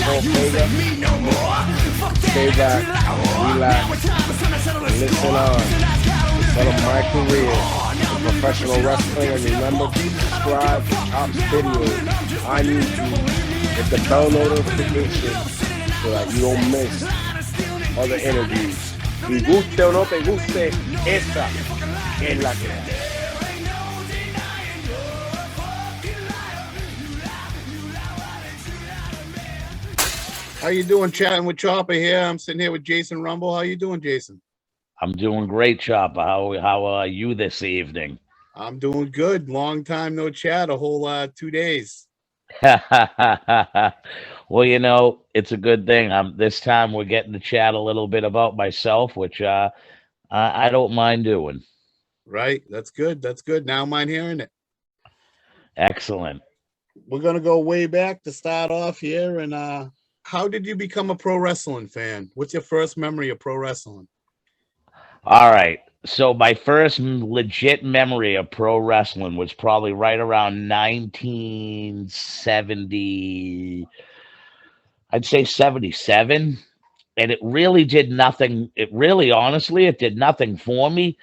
Ortega. Stay back, relax, and listen on. It's all of my career in professional wrestling. And remember to subscribe to Top's videos on YouTube. Hit the bell notification so that you don't miss other interviews. Y guste o no te guste, esa es la que hay. How you doing? Chatting with Chopper here. I'm sitting here with Jason Rumble. How you doing, Jason? I'm doing great, Chopper. How are you this evening? I'm doing good. Long time no chat. A whole 2 days. Well, you know, it's a good thing. This time we're getting to chat a little bit about myself, which I don't mind doing. Right. That's good. That's good. Now mind hearing it. Excellent. We're gonna go way back to start off here. And how did you become a pro wrestling fan? What's your first memory of pro wrestling? All right. So my first legit memory of pro wrestling was probably right around 1970. I'd say 77. And it really did nothing. Honestly, it did nothing for me.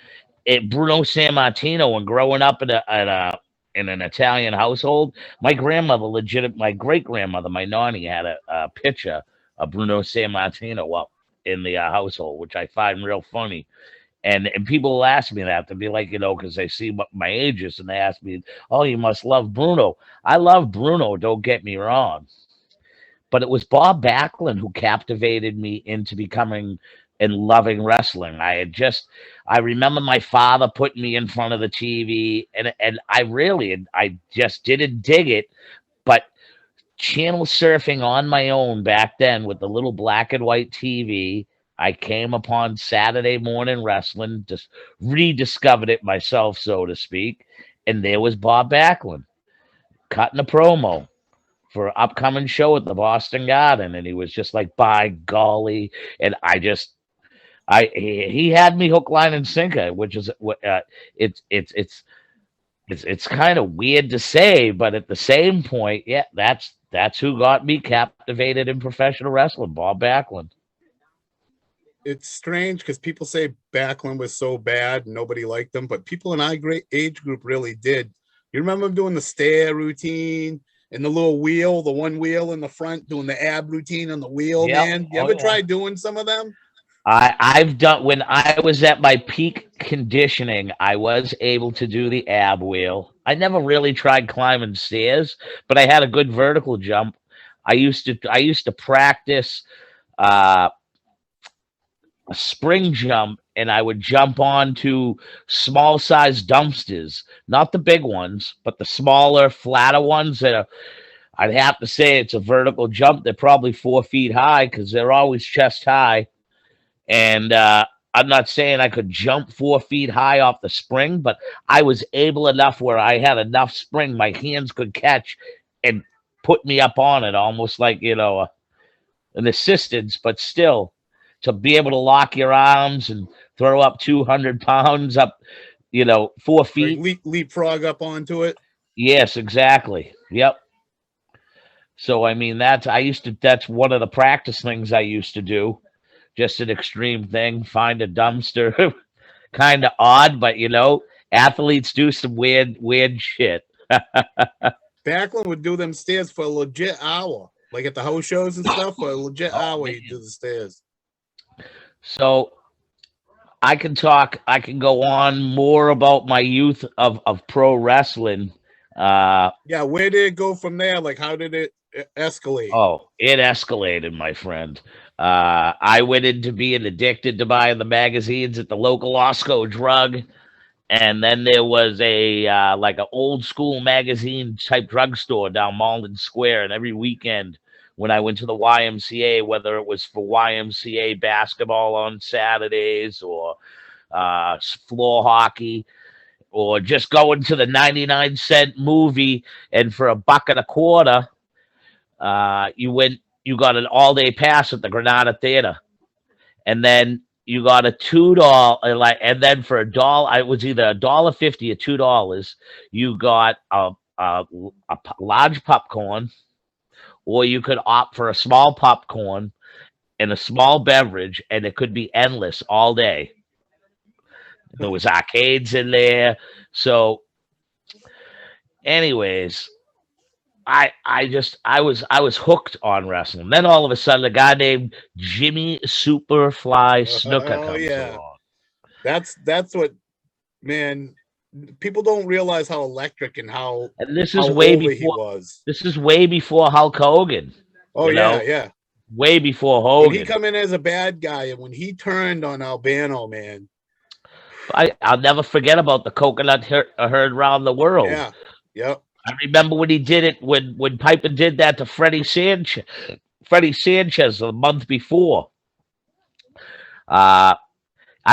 Bruno Sammartino, and growing up in an Italian household, my great grandmother, my nanny, had a picture of Bruno Sammartino up in the household, which I find real funny. And people will ask me that, to be like, because they see what my age is, and they ask me, "Oh, you must love Bruno." I love Bruno, don't get me wrong, but it was Bob Backlund who captivated me into becoming and loving wrestling. I remember my father putting me in front of the TV, and I just didn't dig it. But channel surfing on my own back then with the little black and white TV, I came upon Saturday morning wrestling, just rediscovered it myself, so to speak. And there was Bob Backlund cutting a promo for an upcoming show at the Boston Garden. And he was just like, by golly. And he had me hook, line, and sinker, which is it's kind of weird to say, but at the same point, yeah, that's who got me captivated in professional wrestling, Bob Backlund. It's strange because people say Backlund was so bad, nobody liked him, but people in our great age group really did. You remember him doing the stair routine and the little wheel, the one wheel in the front, doing the ab routine on the wheel, Yep. man? You ever try doing some of them? I've done, when I was at my peak conditioning, I was able to do the ab wheel. I never really tried climbing stairs, but I had a good vertical jump. I used to practice a spring jump, and I would jump onto small size dumpsters, not the big ones, but the smaller, flatter ones that are, I'd have to say it's a vertical jump. They're probably 4 feet high because they're always chest high. And I'm not saying I could jump 4 feet high off the spring, but I was able enough where I had enough spring, my hands could catch and put me up on it, almost like, an assistance, but still, to be able to lock your arms and throw up 200 pounds up, 4 feet. Like leapfrog up onto it. Yes, exactly. Yep. So, I mean, that's one of the practice things I used to do. Just an extreme thing. Find a dumpster. Kind of odd, but, athletes do some weird shit. Backlund would do them stairs for a legit hour. Like at the house shows and stuff, for a legit hour, he'd do the stairs. So I can go on more about my youth of pro wrestling. Yeah, where did it go from there? Like, how did it escalate? Oh, it escalated, my friend. I went into being addicted to buying the magazines at the local Osco Drug. And then there was a like an old school magazine type drugstore down Malden Square. And every weekend when I went to the YMCA, whether it was for YMCA basketball on Saturdays or floor hockey, or just going to the 99-cent movie, and for $1.25, you got an all-day pass at the Granada Theater. And then you got a $2, and then for $1, it was either $1.50 or $2. You got a large popcorn, or you could opt for a small popcorn and a small beverage, and it could be endless all day. There was arcades in there. So, anyways, I was hooked on wrestling. Then all of a sudden, a guy named Jimmy Superfly Snuka Oh comes yeah, along. that's what, man. People don't realize how electric and how And this is how way over he before was. this is way before Hulk Hogan. Oh You yeah, know, yeah. way before When he Hogan. come in as a bad guy and when he turned on Albano, man. I'll never forget about the coconut herd around the world. Yeah. Yep. I remember when he did it when Piper did that to Freddie Sanchez the month before. I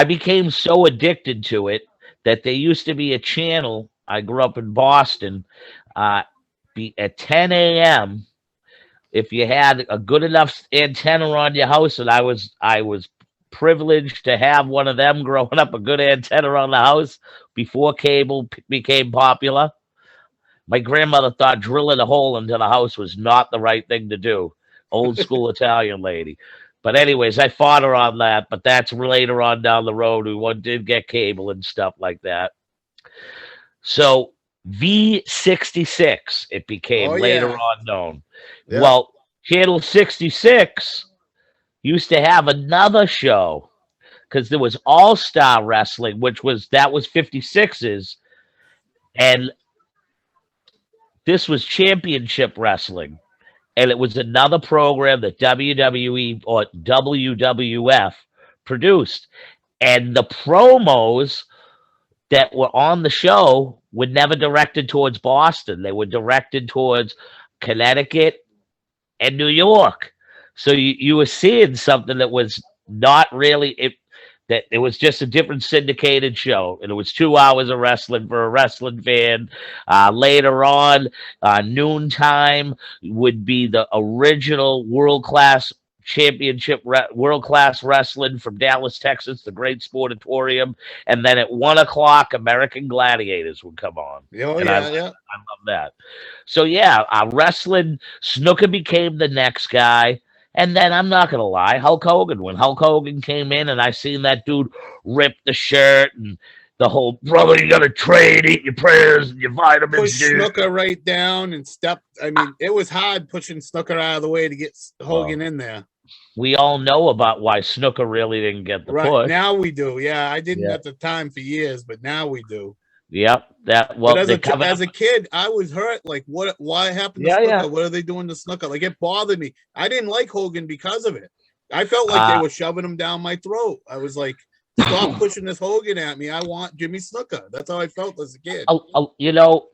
became so addicted to it that there used to be a channel. I grew up in Boston. Be at 10 a.m. If you had a good enough antenna on your house, and I was privileged to have one of them growing up, a good antenna on the house before cable became popular. My grandmother thought drilling a hole into the house was not the right thing to do. Old school Italian lady. But anyways, I fought her on that. But that's later on down the road. We did get cable and stuff like that. So V66, it became Oh later yeah. on known. Yeah. Well, Channel 66 used to have another show because there was All Star Wrestling, that was 56's, and this was Championship Wrestling, and it was another program that WWE or WWF produced, and the promos that were on the show were never directed towards Boston. They were directed towards Connecticut and New York. So you were seeing something that was not really it. That it was just a different syndicated show, and it was 2 hours of wrestling for a wrestling fan. Later on, noontime would be the original world class championship, world class wrestling from Dallas, Texas, the Great Sportatorium, and then at 1 o'clock, American Gladiators would come on. Oh And yeah, I yeah. love that. So yeah, wrestling. Snooker became the next guy. And then I'm not gonna lie, Hulk Hogan. When Hulk Hogan came in, and I seen that dude rip the shirt and the whole brother, you gotta train, eat your prayers and your vitamins, Push dude. Snooker right down and step. I mean, it was hard pushing Snooker out of the way to get Hogan in there. We all know about why Snooker really didn't get the Right push. now we do. Yeah, I didn't Yeah. at the time for years, but now we do. Yep. That But well, as a kid, I was hurt. Like, what? Why happened to Yeah, Snooker? yeah. What are they doing to Snooker? Like, it bothered me. I didn't like Hogan because of it. I felt like they were shoving him down my throat. I was like, stop pushing this Hogan at me. I want Jimmy Snooker. That's how I felt as a kid. You know,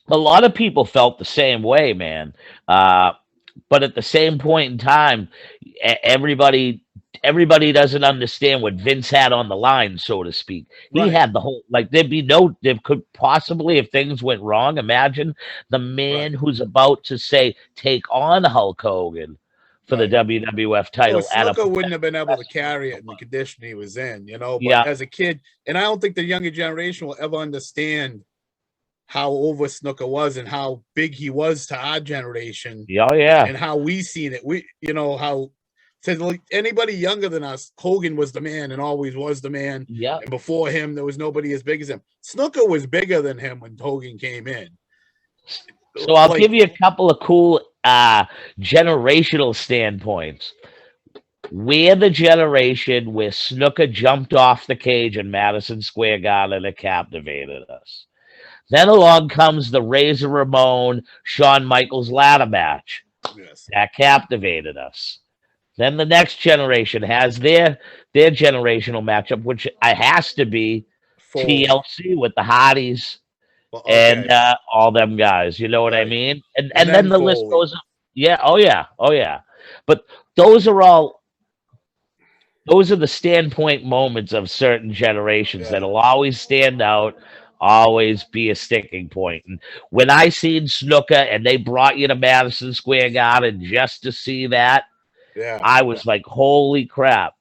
a lot of people felt the same way, man. But at the same point in time, everybody doesn't understand what Vince had on the line, so to speak. He Right. had the whole, like, there could possibly, if things went wrong, imagine the man who's about to say take on Hulk Hogan for the WWF title. Well, Snooker wouldn't have been able to carry it in the condition he was in, you know. But Yeah. as a kid, and I don't think the younger generation will ever understand how over Snooker was and how big he was to our generation. Oh yeah. And how we seen it. We, you know, how said like anybody younger than us, Hogan was the man and always was the man. Yeah. And before him, there was nobody as big as him. Snooker was bigger than him when Hogan came in. So I'll give you a couple of cool generational standpoints. We're the generation where Snooker jumped off the cage in Madison Square Garden and captivated us. Then along comes the Razor Ramon, Shawn Michaels ladder match. Yes. That captivated us. Then the next generation has their generational matchup, which has to be TLC with the Hardys and all them guys. You know what I mean? And then the list goes up. Yeah. Oh yeah. Oh yeah. But those are the standpoint moments of certain generations that'll always stand out, always be a sticking point. And when I seen Snooker and they brought you to Madison Square Garden just to see that, I was like, holy crap.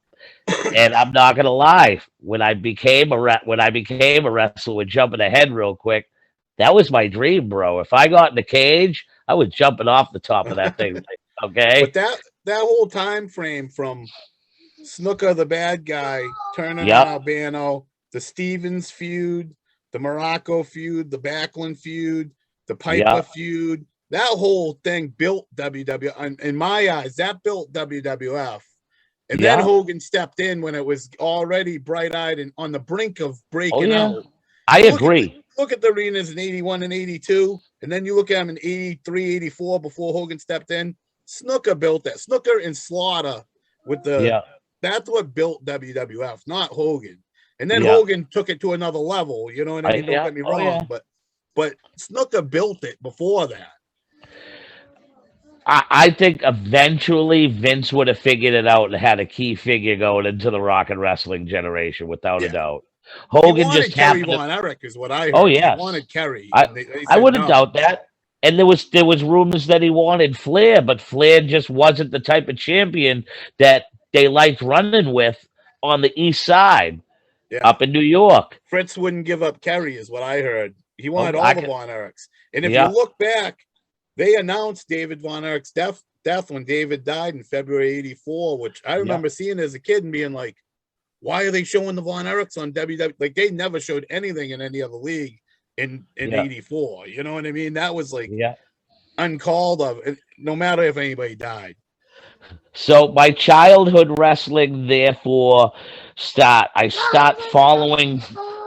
And I'm not gonna lie, when I became a wrestler, with jumping ahead real quick, that was my dream, bro. If I got in the cage, I was jumping off the top of that thing. Okay. But that whole time frame from Snuka the bad guy turning Yep. on Albano, the Stevens feud, the Morocco feud, the Backlund feud, the Piper Yep. feud, that whole thing built WWF. In my eyes, that built WWF. And then Yep. Hogan stepped in when it was already bright-eyed and on the brink of breaking Oh, yeah. out. I agree. Look at the arenas in 81 and 82, and then you look at them in 83, 84 before Hogan stepped in. Snuka built that. Snuka and Slaughter with the Yeah. that's what built WWF, not Hogan. And then Yeah. Hogan took it to another level. You know what I mean? Don't Yeah. get me Oh, wrong, yeah. but Snuka built it before that. I think eventually Vince would have figured it out and had a key figure going into the rock and wrestling generation, without a Yeah. doubt. He Hogan wanted just Kerry happened to. Von Erich, is what I heard. Oh, yes. He wanted Kerry. I- and they I said wouldn't no. doubt that. And there was rumors that he wanted Flair, but Flair just wasn't the type of champion that they liked running with on the East Side, Yeah. up in New York. Fritz wouldn't give up Kerry, is what I heard. He wanted Oh, all I the can- Von Erichs. And if Yeah. you look back, they announced David Von Erich's death when David died in February 84, which I remember seeing as a kid and being like, why are they showing the Von Erichs on WWE? Like, they never showed anything in any other league in Yeah. 84. You know what I mean? That was like Yeah. uncalled of, no matter if anybody died. So my childhood wrestling, therefore, I start following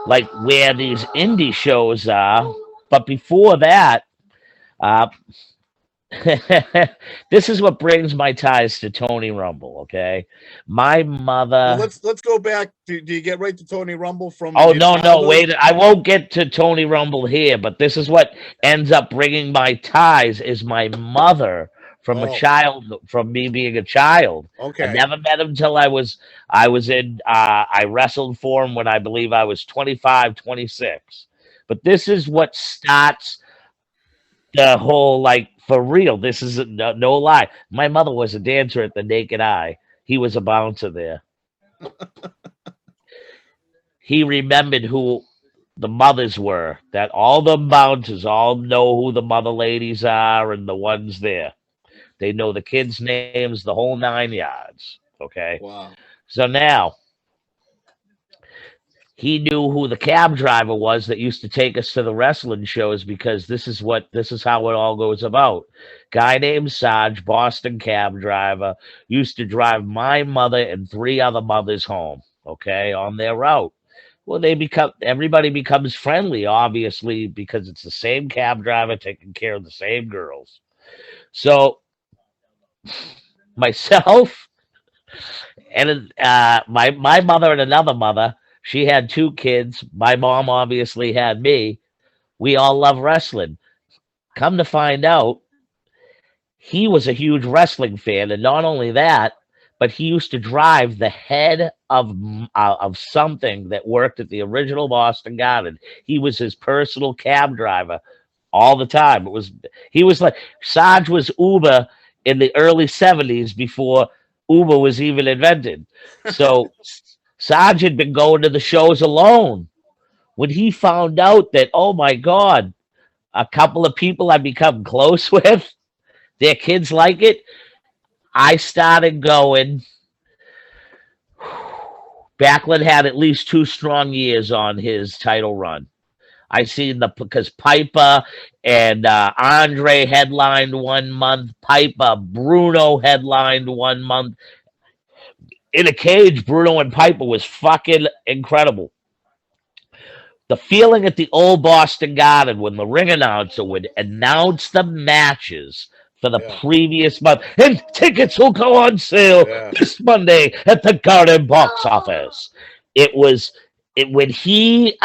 like where these indie shows are. But before that, this is what brings my ties to Tony Rumble. Okay, my mother. Well, let's go back. Do you get right to Tony Rumble from? Oh, your no, childhood? wait. I won't get to Tony Rumble here, but this is what ends up bringing my ties is my mother from from me being a child. Okay. I never met him till I wrestled for him when I believe I was 25, 26. But this is what starts the whole, like, for real. This is no lie. My mother was a dancer at the Naked Eye. He was a bouncer there. He remembered who the mothers were, that all the bouncers all know who the mother ladies are and the ones there. They know the kids' names, the whole 9 yards. Okay. Wow. So now he knew who the cab driver was that used to take us to the wrestling shows, because this is how it all goes about. Guy named Sarge, Boston cab driver, used to drive my mother and 3 other mothers home, okay, on their route. Well, everybody becomes friendly, obviously, because it's the same cab driver taking care of the same girls. So myself and my mother and another mother, she had 2 kids. My mom obviously had me. We all love wrestling. Come to find out, he was a huge wrestling fan, and not only that, but he used to drive the head of something that worked at the original Boston Garden. He was his personal cab driver all the time. He was like, Sarge was Uber in the early 70s before Uber was even invented. So Sarge had been going to the shows alone. When he found out that, oh my God, a couple of people I become close with, their kids like it, I started going. Backlund had at least 2 strong years on his title run. I seen because Piper and Andre headlined 1 month. Piper, Bruno headlined 1 month. In a cage, Bruno and Piper was fucking incredible. The feeling at the old Boston Garden when the ring announcer would announce the matches for the previous month, and tickets will go on sale this Monday at the Garden box office. When he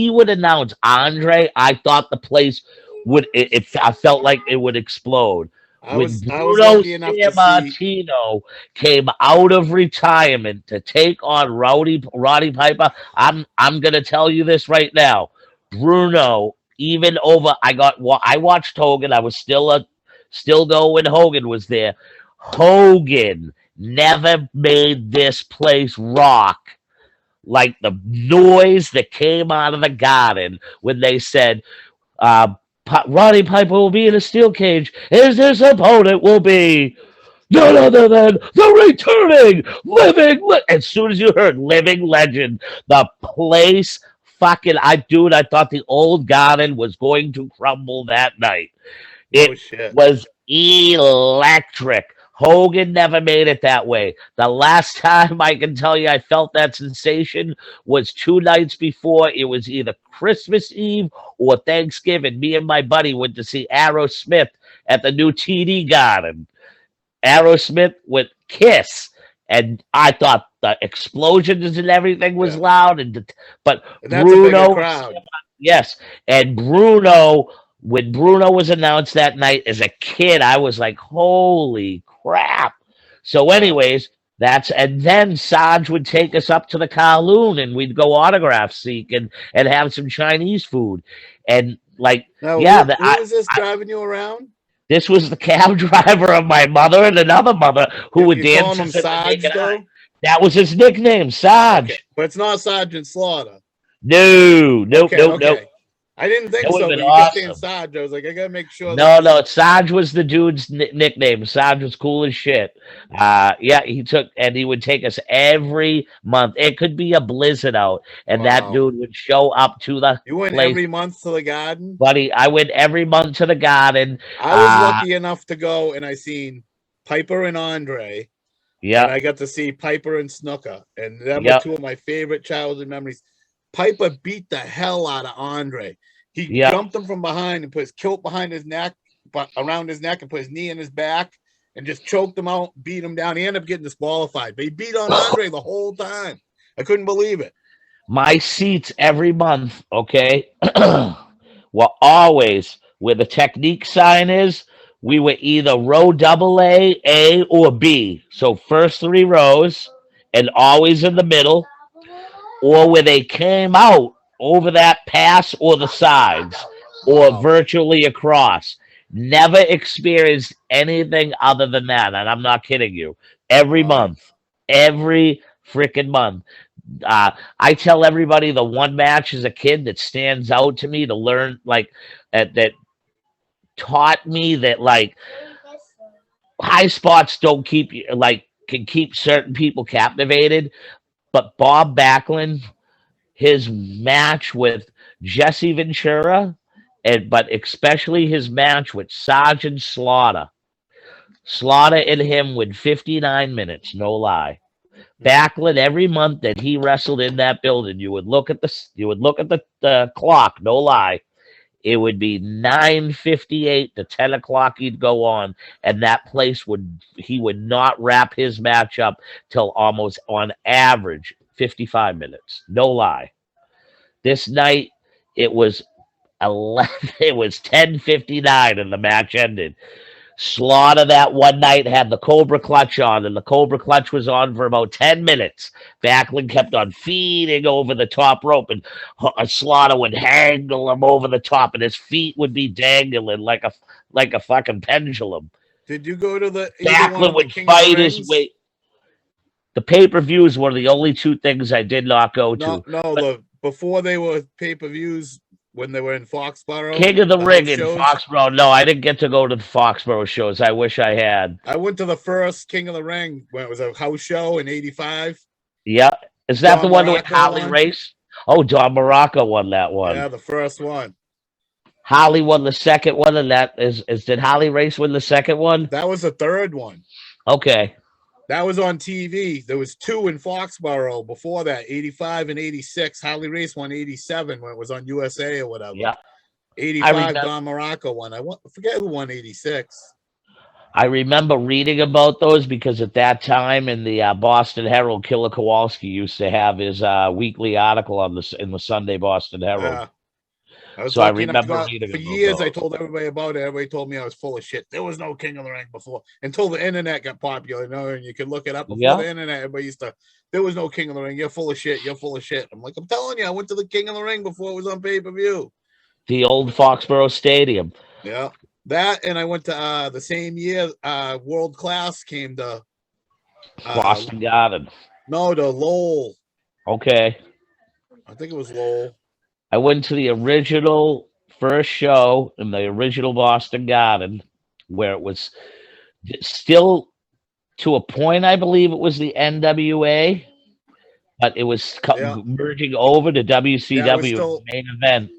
would announce Andre, I thought the place would. I felt like it would explode. When Bruno Sammartino came out of retirement to take on Roddy Piper, I'm gonna tell you this right now, Bruno. Even over, I watched Hogan. I was still going when Hogan was there. Hogan never made this place rock like the noise that came out of the Garden when they said, Roddy Piper will be in a steel cage. His opponent will be none other than the returning as soon as you heard living legend, the place fucking I thought the old garden was going to crumble that night. No It shit. was electric. Hogan never made it that way. The last time I can tell you I felt that sensation was 2 nights before. It was either Christmas Eve or Thanksgiving. Me and my buddy went to see Aerosmith at the new TD Garden. Aerosmith with Kiss, and I thought the explosions and everything was Yeah. loud, but And that's a bigger Bruno, crowd. yes, and Bruno, when Bruno was announced that night as a kid, I was like, holy crap. So, Yeah. anyways, and then Sarge would take us up to the Kowloon and we'd go autograph seek and have some Chinese food. And like, Now, yeah, who was this driving you around? this was the cab driver of my mother and another mother who would You calling dance him us in the Sarge naked eye. though? That was his nickname, Sarge. Okay, but it's not Sergeant Slaughter. No, nope, Okay, nope, okay. nope. I didn't think That would so, have but been you kept saying awesome. Sarge. I was like, I gotta make sure. No, Sarge was the dude's nickname. Sarge was cool as shit. Yeah, he would take us every month. It could be a blizzard out, and that Wow. dude would show up to the You went place. every month to the garden? Buddy, I went every month to the garden. I was lucky enough to go, and I seen Piper and Andre. Yeah. And I got to see Piper and Snuka, and that Yep. were two of my favorite childhood memories. Piper beat the hell out of Andre. He Yep. jumped him from behind and put his kilt behind his neck, around his neck, and put his knee in his back, and just choked him out, beat him down. He ended up getting disqualified, but he beat on Andre the whole time. I couldn't believe it. My seats every month, okay, were always where the technique sign is. We were either row A, or B. So first 3 rows, and always in the middle, or where they came out over that pass or the sides, or Wow. virtually across. Never experienced anything other than that, and I'm not kidding you. Every Wow. month, every freaking month. I tell everybody the one match as a kid that stands out to me to learn, like that taught me that like high spots don't keep you like can keep certain people captivated. But Bob Backlund, his match with Jesse Ventura, but especially his match with Sergeant Slaughter. Slaughter and him went 59 minutes, no lie. Backlund, every month that he wrestled in that building, you would look at the clock, no lie. It would be 9:58 to 10 o'clock. He'd go on, and that place he would not wrap his match up till almost on average 55 minutes. No lie. This night it was 11. It was 10:59, and the match ended. Slaughter that one night had the Cobra Clutch on, and the Cobra Clutch was on for about 10 minutes. Backlund kept on feeding over the top rope, and Slaughter would haggle him over the top, and his feet would be dangling like a fucking pendulum. Did you go to the Backlund would fight his way. The pay-per-views were the only two things I did not go to. No, before they were pay-per-views, when they were in Foxborough. King of the Ring in Foxborough. No, I didn't get to go to the Foxborough shows. I wish I had. I went to the first King of the Ring when it was a house show in '85. Yeah. Is that the one with Holly Race? Oh, Don Morocco won that one. Yeah, the first one. Holly won the second one, and that did Holly Race win the second one? That was the third one. Okay. That was on TV. There was two in Foxborough before that, 85 and 86. Holly Race won 87 when it was on USA or whatever. Yeah. 85, Don Morocco won. I forget who won 86. I remember reading about those because at that time in the Boston Herald, Killer Kowalski used to have his weekly article in the Sunday Boston Herald. Yeah. I remember reading for about years. those. I told everybody about it. Everybody told me I was full of shit. There was no King of the Ring before until the internet got popular. And you could look it up before the internet. Everybody used to. There was no King of the Ring. You're full of shit. You're full of shit. I'm like, I'm telling you, I went to the King of the Ring before it was on pay-per-view. The old Foxborough Stadium. Yeah, that, and I went to the same year. World Class came to Boston Garden. No, to Lowell. Okay. I think it was Lowell. I went to the original first show in the original Boston Garden, where it was still to a point, I believe it was the NWA, but it was Yeah, merging over to yeah, it was WCW. still. The main event.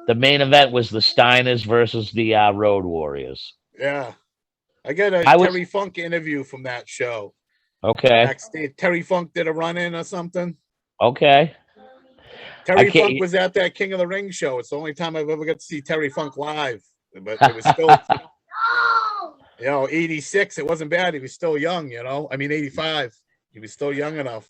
The main event was the Steiners versus the Road Warriors. Yeah, I got a I was Terry Funk interview from that show. okay. Backstage, Terry Funk did a run in or something. Okay. I Terry can't. Funk was at that King of the Ring show. It's the only time I've ever got to see Terry Funk live. But it was still, 86. It wasn't bad. He was still young, I mean, 85. He was still young enough.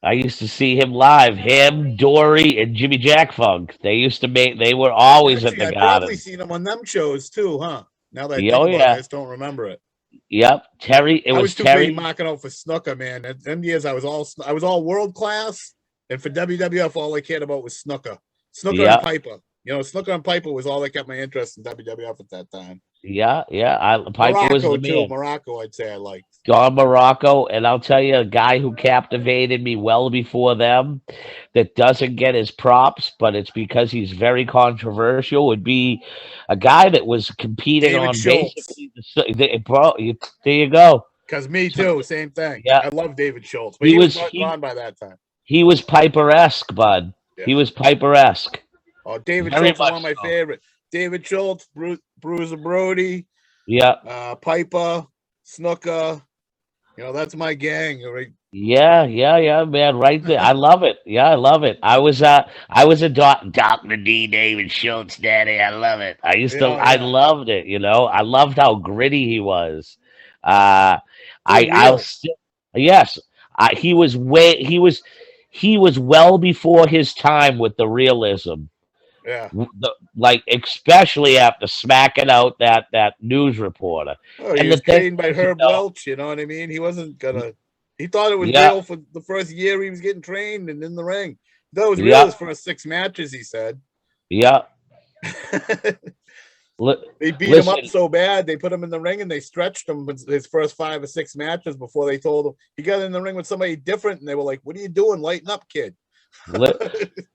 I used to see him live. Him, Dory, and Jimmy Jack Funk. They used to make. They were always at Actually, the I probably Garden. seen him on them shows too, huh? Now that I think Oh about it, I yeah. just don't remember it. Yep. Terry. It I was was too busy Terry. marking out for snooker, man. At them years, I was all world class, and for WWF, all I cared about was snooker and Yep. Piper. Snooker and Piper was all that kept my interest in WWF at that time. Yeah. Piper was Morocco the too. man. Morocco, I'd say I liked. Don Morocco, and I'll tell you, a guy who captivated me well before them, that doesn't get his props, but it's because he's very controversial, would be a guy that was competing David on Schultz. basically bro. There you go. Because me too, same thing. Yeah, I love David Schultz, but he he was was gone by that time. he was Piper-esque, bud. Yeah. He was Piper-esque. Oh, David Very Schultz is one much of my so. favorite. David Schultz, Bruiser Brody, Yeah, Piper, Snooker. That's my gang. Right? yeah, man, right there. I love it. Yeah, I love it. I was a Dr. D. David Schultz, daddy. I love it. I Yeah. loved it. I loved how gritty he was. Uh, I'll Real. still, yes, he was well before his time with the realism. Yeah. Like especially after smacking out that news reporter. Oh, he And was the thing trained by is, Herb Welch. You know what I mean? He wasn't gonna. He thought it was yeah, real for the first year he was getting trained and in the ring. That was real yeah, his first 6 matches. He said. yeah. They beat him Listen, up so bad they put him in the ring and they stretched him his first 5 or 6 matches before they told him he got in the ring with somebody different and they were like, "What are you doing? Lighten up, kid."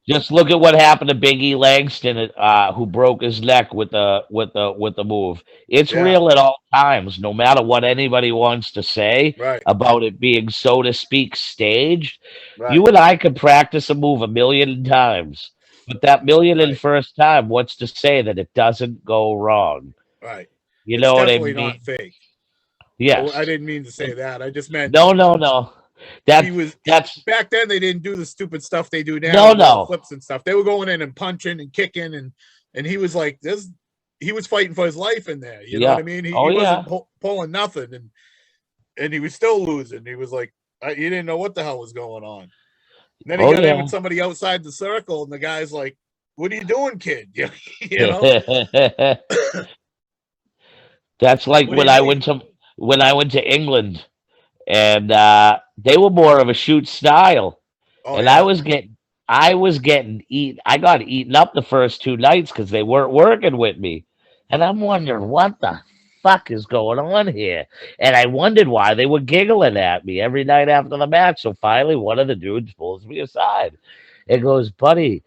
just look at what happened to Big E Langston, who broke his neck with the move. It's Yeah. real at all times, no matter what anybody wants to say Right. about it being, so to speak, staged. Right. You and I could practice a move 1,000,000 times, but that million and Right. first time, what's to say that it doesn't go wrong? Right. You It's know what I definitely mean? not fake. Yes. I didn't mean to say that. I just meant No. That's back then they didn't do the stupid stuff they do now. no, with all the no. flips and stuff. They were going in and punching and kicking and he was like this. He was fighting for his life in there. You know Yeah. what I mean? He Oh yeah. wasn't pulling nothing and he was still losing. He was like he didn't know what the hell was going on. And then he Oh got in yeah. with somebody outside the circle and the guy's like, "What are you doing, kid?" You know? That's like What do when you I mean? went to England, and they were more of a shoot style, Oh and yeah. I was getting eaten. I got eaten up the first 2 nights because they weren't working with me, and I'm wondering what the fuck is going on here, and I wondered why they were giggling at me every night after the match. So finally, one of the dudes pulls me aside and goes, "Buddy,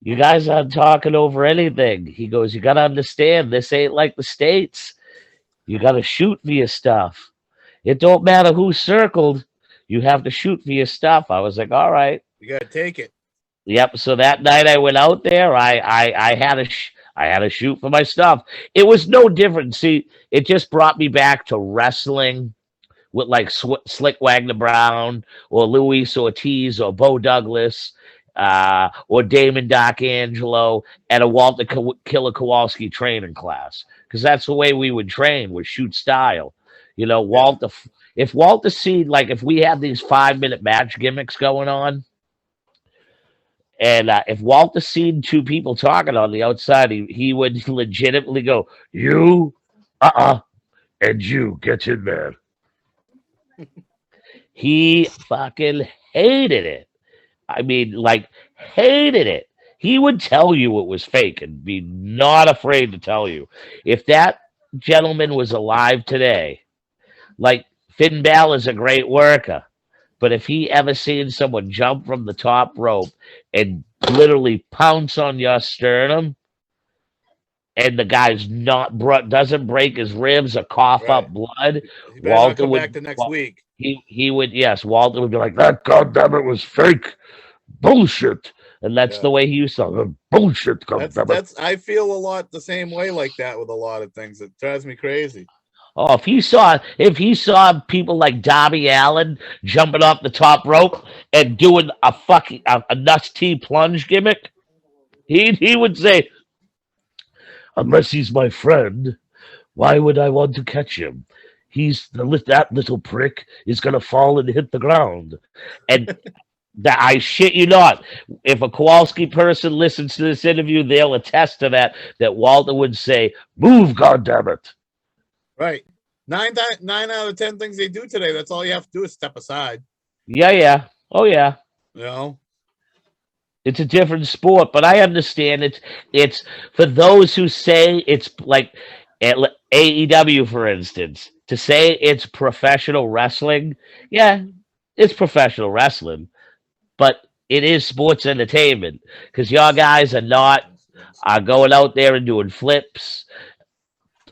you guys aren't talking over anything." He goes, "You gotta understand, this ain't like the States. You gotta shoot for your stuff. It don't matter who's circled. You have to shoot for your stuff." I was like, "All right." You gotta take it. Yep. So that night I went out there. I had to shoot for my stuff. It was no different. See, it just brought me back to wrestling with like Slick Wagner Brown or Luis Ortiz or Bo Douglas, or Damon Doc Angelo at a Walter Killer Kowalski training class, because that's the way we would train, was shoot style. Yeah. Walter. If Walter seen, like, if we had these 5-minute match gimmicks going on, and if Walter seen 2 people talking on the outside, he would legitimately go, "You, and you get in there." He fucking hated it. I mean, like, hated it. He would tell you it was fake and be not afraid to tell you. If that gentleman was alive today, like, Finn Balor's a great worker, but if he ever seen someone jump from the top rope and literally pounce on your sternum, and the guy's not doesn't break his ribs or cough Right. up blood, He better not Walter come back would the next week. he would yes, Walter would be like, that goddamn it was fake bullshit. And that's Yeah. the way he used to bullshit, goddammit. That's I feel a lot the same way like that with a lot of things. It drives me crazy. Oh, if he saw people like Darby Allen jumping off the top rope and doing a fucking a nuts T plunge gimmick, he would say, unless he's my friend, why would I want to catch him? That little prick is gonna fall and hit the ground. And that I shit you not. If a Kowalski person listens to this interview, they'll attest to that Walter would say, move, goddammit. Right. 9 out of 10 things they do today, that's all you have to do is step aside. Yeah, yeah. Oh yeah. You know? It's a different sport, but I understand it's for those who say it's like at AEW, for instance, to say it's professional wrestling. Yeah, it's professional wrestling, but it is sports entertainment because y'all guys are not going out there and doing flips,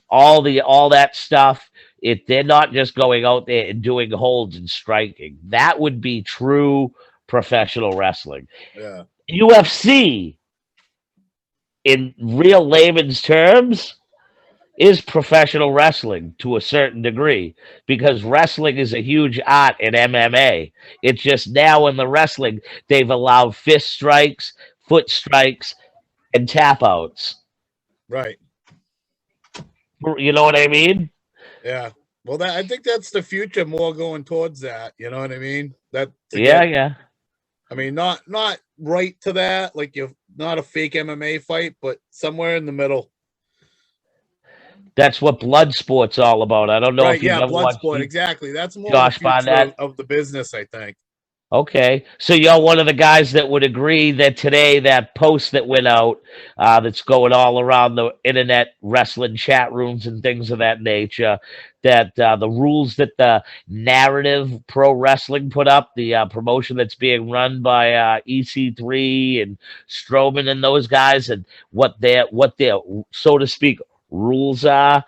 all that stuff. They're not just going out there and doing holds and striking. That would be true professional wrestling. Yeah. UFC, in real layman's terms, is professional wrestling to a certain degree because wrestling is a huge art in MMA. It's just now in the wrestling, they've allowed fist strikes, foot strikes, and tap outs. Right. You know what I mean? Yeah. Well, I think that's the future, more going towards that. You know what I mean? Yeah. I mean, not right to that, like you're not a fake MMA fight, but somewhere in the middle. That's what blood sport's all about. I don't know if you've ever blood watched sport, exactly. That's more Josh the future Barnett. of the business, I think. Okay, so you're one of the guys that would agree that today that post that went out, that's going all around the internet, wrestling chat rooms and things of that nature, that the rules that the Narrative Pro Wrestling put up, the promotion that's being run by EC3 and Strowman and those guys, and what their so to speak rules are,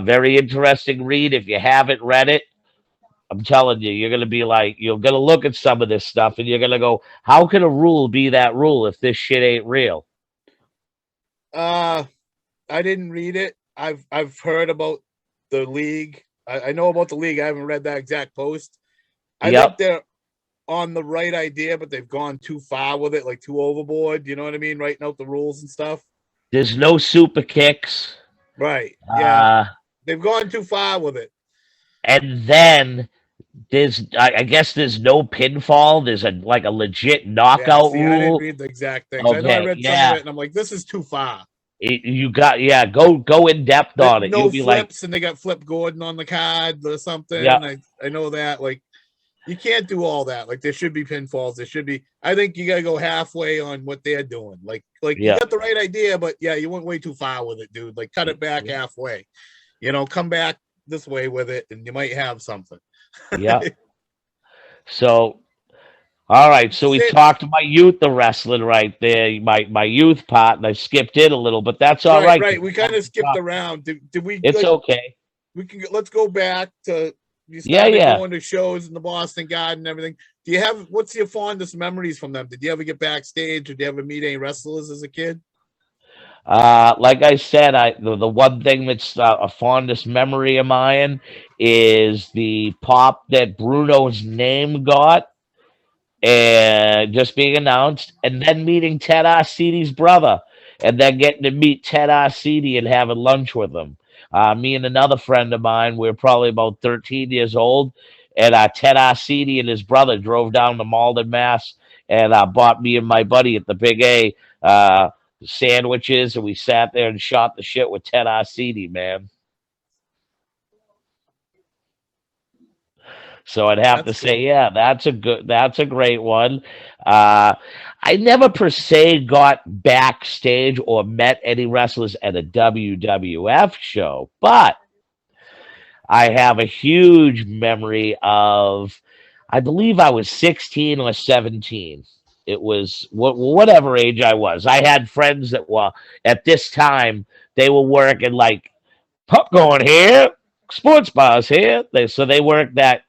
very interesting read. If you haven't read it, I'm telling you, you're gonna be like, you're gonna look at some of this stuff and you're gonna go, how can a rule be that rule if this shit ain't real? I didn't read it. I've heard about the league. I know about the league. I haven't read that exact post. I think they're on the right idea, but they've gone too far with it, like too overboard. You know what I mean? Writing out the rules and stuff. There's no super kicks. Right. Yeah. They've gone too far with it. And then I guess there's no pinfall. There's a legit knockout rule. I didn't read the exact things. Okay, I know I read some of it, and I'm like, this is too far. You got go in depth on it. No You'll be flips, and they got Flip Gordon on the card or something. Yeah. I know that. Like, you can't do all that. Like, there should be pinfalls. There should be. I think you gotta go halfway on what they're doing. Like you got the right idea, but you went way too far with it, dude. Like, cut it back halfway. Come back this way with it, and you might have something. Yeah. So, all right. So we talked about youth, the wrestling right there, my youth part, and I skipped it a little, but that's all right. Right. We kind of skipped around. Did we? It's okay. Let's go back to you started going to shows in the Boston Garden and everything. What's your fondest memories from them? Did you ever get backstage, or did you ever meet any wrestlers as a kid? Like I said, the one thing that's a fondest memory of mine is the pop that Bruno's name got, and just being announced, and then meeting Ted Arcidi's brother, and then getting to meet Ted Arcidi and having lunch with him. Me and another friend of mine, we were probably about 13 years old, and Ted Arcidi and his brother drove down to Malden, Mass, and bought me and my buddy at the Big A sandwiches, and we sat there and shot the shit with Ted Arcidi, man. So I'd have to say, that's a great one. I never per se got backstage or met any wrestlers at a WWF show, but I have a huge memory of, I believe I was 16 or 17. It was whatever age I was. I had friends that were at this time they were working like popcorn here, sports bars here. They worked that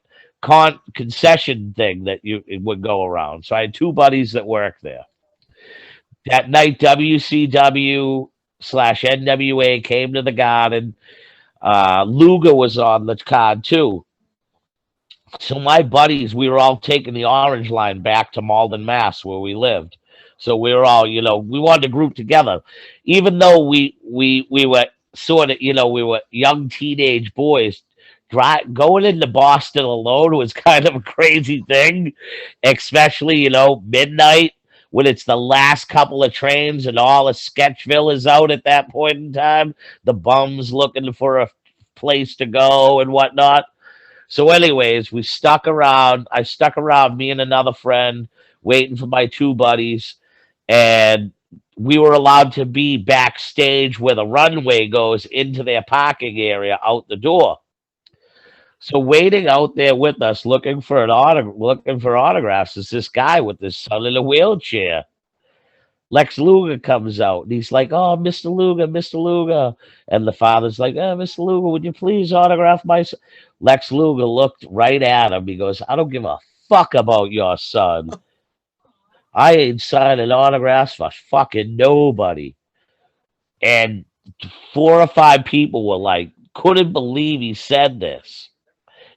concession thing that it would go around. So I had two buddies that worked there. That night, WCW slash NWA came to the Garden. Luger was on the card too. So my buddies, we were all taking the Orange Line back to Malden, Mass, where we lived. So we were all, we wanted to group together, even though we were sort of, we were young teenage boys. Going into Boston alone was kind of a crazy thing, especially midnight when it's the last couple of trains and all of Sketchville is out at that point in time. The bums looking for a place to go and whatnot. So, anyways, we stuck around. I stuck around, me and another friend, waiting for my two buddies, and we were allowed to be backstage where the runway goes into their parking area out the door. So, waiting out there with us, looking for autographs, is this guy with his son in a wheelchair. Lex Luger comes out and he's like, "Oh, Mr. Luger, Mr. Luger." And the father's like, "Oh, Mr. Luger, would you please autograph my son?" Lex Luger looked right at him. He goes, "I don't give a fuck about your son. I ain't signing autographs for fucking nobody." And 4 or 5 people were like, couldn't believe he said this.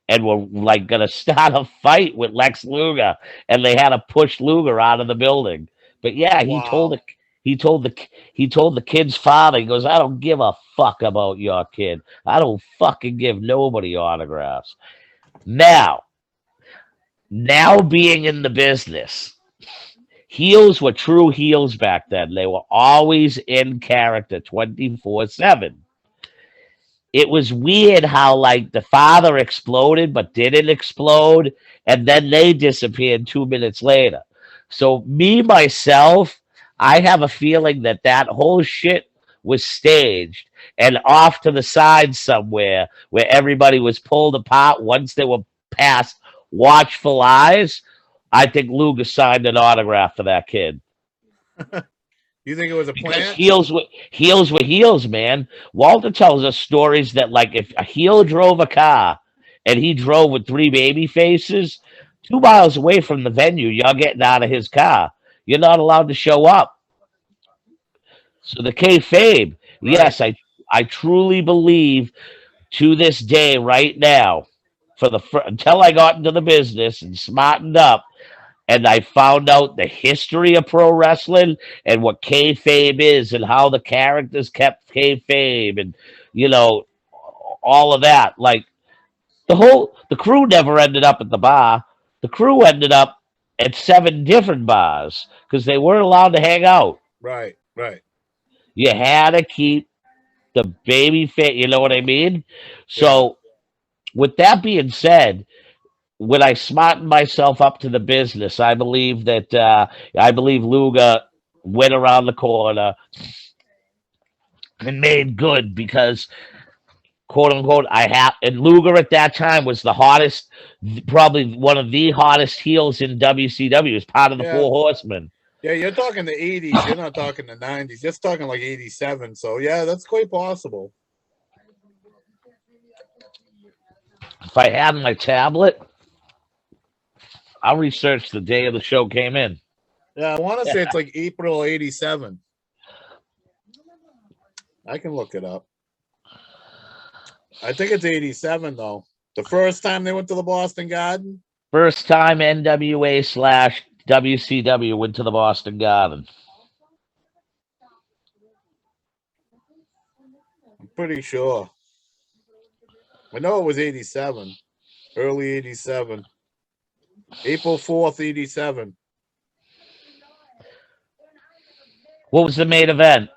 And were like gonna start a fight with Lex Luger, and they had to push Luger out of the building. But yeah, Wow. he told the kid's father, he goes, "I don't give a fuck about your kid. I don't fucking give nobody autographs." Now being in the business, heels were true heels back then. They were always in character 24/7. It was weird how like the father exploded but didn't explode, and then they disappeared 2 minutes later. So me myself, I have a feeling that whole shit was staged and off to the side somewhere where everybody was pulled apart once they were past watchful eyes. I think Luger signed an autograph for that kid. You think it was a Because plant? heels were heels, man. Walter tells us stories that like if a heel drove a car and he drove with 3 baby faces, 2 miles away from the venue, you're getting out of his car. You're not allowed to show up. So the kayfabe, Right. yes, I truly believe to this day, right now, until I got into the business and smartened up, and I found out the history of pro wrestling and what kayfabe is and how the characters kept kayfabe and you know all of that. Like the crew never ended up at the bar. The crew ended up at 7 different bars because they weren't allowed to hang out. Right. Right. You had to keep the baby fit. You know what I mean? Yeah. So with that being said, when I smartened myself up to the business, I believe Luga went around the corner and made good because quote unquote I have and Luger at that time was the hottest, probably one of the hottest heels in WCW as part of the Yeah. Four Horsemen. Yeah. You're talking the 80s. You're not talking the 90s. You're talking like 87. So yeah, that's quite possible. If I had my tablet, I'll research the day of the show came in. Yeah. I want to say it's like April 87. I can look it up. I think it's 87 though. The first time they went to the Boston Garden. First time NWA slash WCW went to the Boston Garden. I'm pretty sure. I know it was 87. Early 87. April 4th, 87. What was the main event?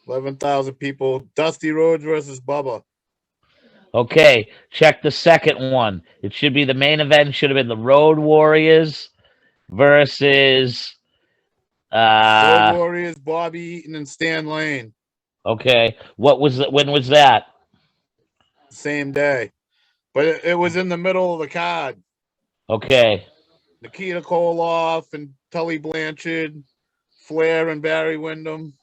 11,000 people. Dusty Rhodes versus Bubba. Okay, check the second one. It should be the main event. Should have been the Road Warriors versus. Road Warriors, Bobby Eaton, and Stan Lane. Okay, when was that? Same day. But it was in the middle of the card. Okay, Nikita Koloff and Tully Blanchard, Flair and Barry Windham.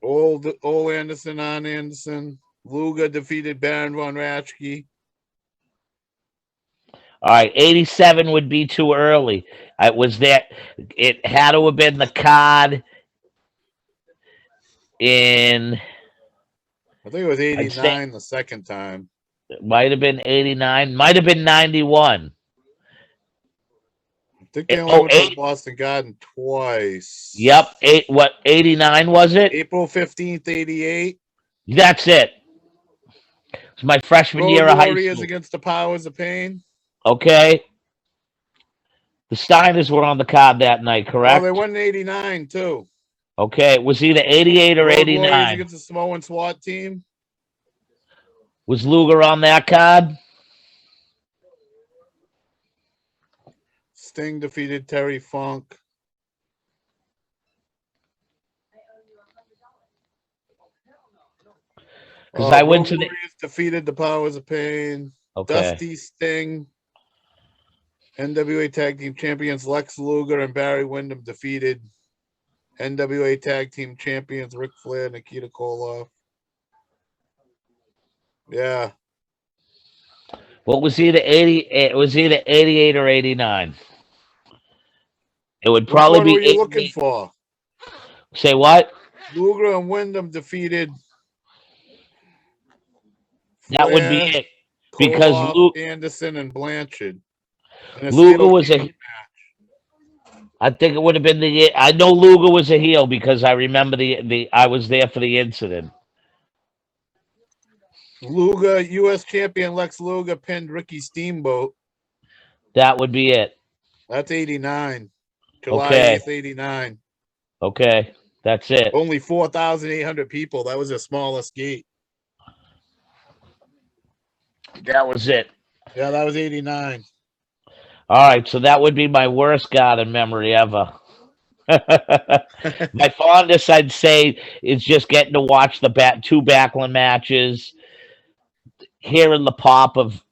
Old Anderson on Anderson. Luger defeated Baron von Raschke. All right, 87 would be too early. It was that. It had to have been the card in. I think it was I'd say 89 the second time. it might have been 89, might have been 91. I think they only Oh, went to the eight. Boston Garden twice. Yep, 89 was it? April 15th, 88. That's it. It's my freshman Road year of high Warriors school. against the Powers of Pain. Okay. The Steiners were on the card that night, Oh, correct? they won in 89 too. Okay, it was either 88 or Road Warriors 89. against the Samoan SWAT team. Was Luger on that card? Sting defeated Terry Funk. Because I went to the. Warriors defeated the Powers of Pain. Okay. Dusty, Sting. NWA Tag Team Champions Lex Luger and Barry Windham defeated NWA Tag Team Champions Ric Flair, Nikita Koloff. Yeah. What was either 80? It was either 88 or 89. It would probably Which one be were you 88. looking for? Say what? Luger and Windham defeated That would be Flair, it. Because Koloff, Anderson, and Blanchard. And Luger was a. I think it would have been the. I know Luger was a heel because I remember the. I was there for the incident. Luger, U.S. champion Lex Luger pinned Ricky Steamboat. That would be it. That's 89. July Okay. 8th, 89. Okay, that's it. Only 4,800 people. That was the smallest gate. That was it. Yeah, that was 89. All right, so that would be my worst garden memory ever. My fondest, I'd say, is just getting to watch the two Backlund matches, hearing the pop of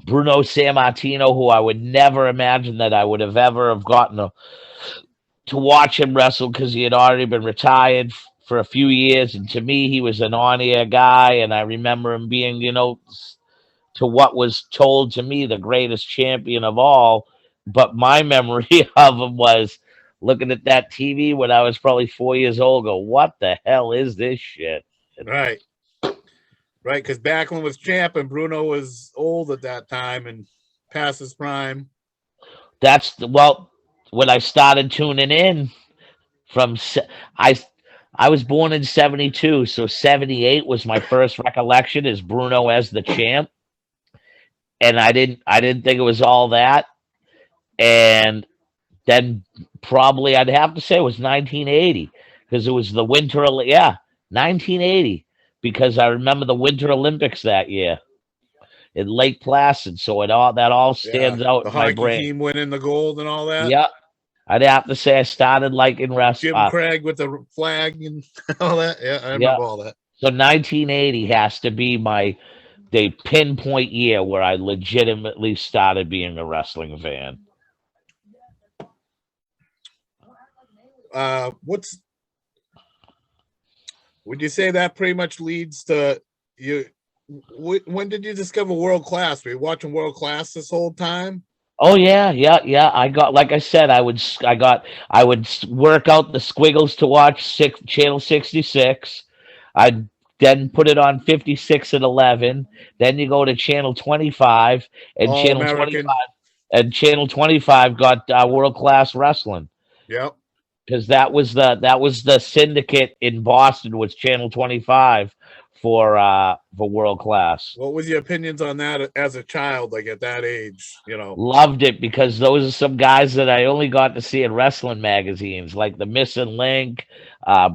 Bruno Sammartino, who I would never imagine that I would have ever have gotten to watch him wrestle because he had already been retired for a few years. And to me, he was an on-air guy. And I remember him being, to what was told to me, the greatest champion of all. But my memory of him was looking at that TV when I was probably 4 years old, go, what the hell is this shit? Right. Right, because Backlund was champ and Bruno was old at that time and past his prime. When I started tuning in I was born in 72, so 78 was my first recollection as Bruno as the champ. And I didn't think it was all that. And then probably I'd have to say it was 1980 because it was the winter, 1980, because I remember the Winter Olympics that year in Lake Placid. So that all stands out the in my hockey brain. team winning the gold and all that. Yeah. I'd have to say I started liking wrestling. Jim Craig with the flag and all that. Yeah, I remember all that. So 1980 has to be the pinpoint year where I legitimately started being a wrestling fan. Would you say that pretty much leads to you? When did you discover World Class? Were you watching World Class this whole time? Oh yeah. I got, like I said, I would work out the squiggles to watch channel 66. I'd then put it on 56 and 11. Then you go to channel 25 and All channel American. 25 and channel 25 got World Class Wrestling. Yep. Because that was the syndicate in Boston was channel 25 for World Class. What was your opinions on that as a child, like at that age? Loved it because those are some guys that I only got to see in wrestling magazines, like the Missing Link,